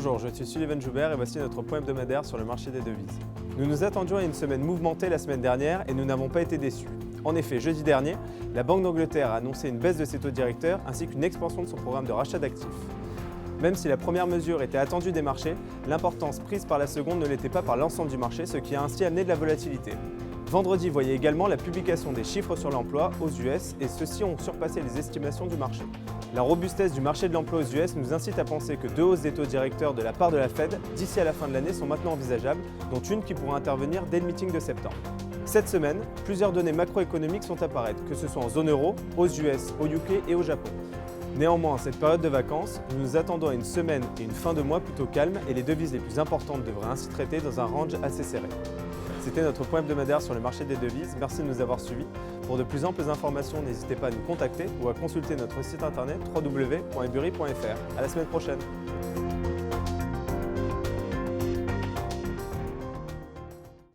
Bonjour, je suis Sullivan Joubert et voici notre point hebdomadaire sur le marché des devises. Nous nous attendions à une semaine mouvementée la semaine dernière et nous n'avons pas été déçus. En effet, jeudi dernier, la Banque d'Angleterre a annoncé une baisse de ses taux directeurs ainsi qu'une expansion de son programme de rachat d'actifs. Même si la première mesure était attendue des marchés, l'importance prise par la seconde ne l'était pas par l'ensemble du marché, ce qui a ainsi amené de la volatilité. Vendredi voyait également la publication des chiffres sur l'emploi aux US et ceux-ci ont surpassé les estimations du marché. La robustesse du marché de l'emploi aux US nous incite à penser que 2 hausses des taux directeurs de la part de la Fed d'ici à la fin de l'année sont maintenant envisageables, dont une qui pourra intervenir dès le meeting de septembre. Cette semaine, plusieurs données macroéconomiques sont à paraître, que ce soit en zone euro, aux US, au UK et au Japon. Néanmoins, en cette période de vacances, nous nous attendons à une semaine et une fin de mois plutôt calme et les devises les plus importantes devraient ainsi traiter dans un range assez serré. C'était notre point hebdomadaire sur le marché des devises. Merci de nous avoir suivis. Pour de plus amples informations, n'hésitez pas à nous contacter ou à consulter notre site internet www.ebury.fr. À la semaine prochaine.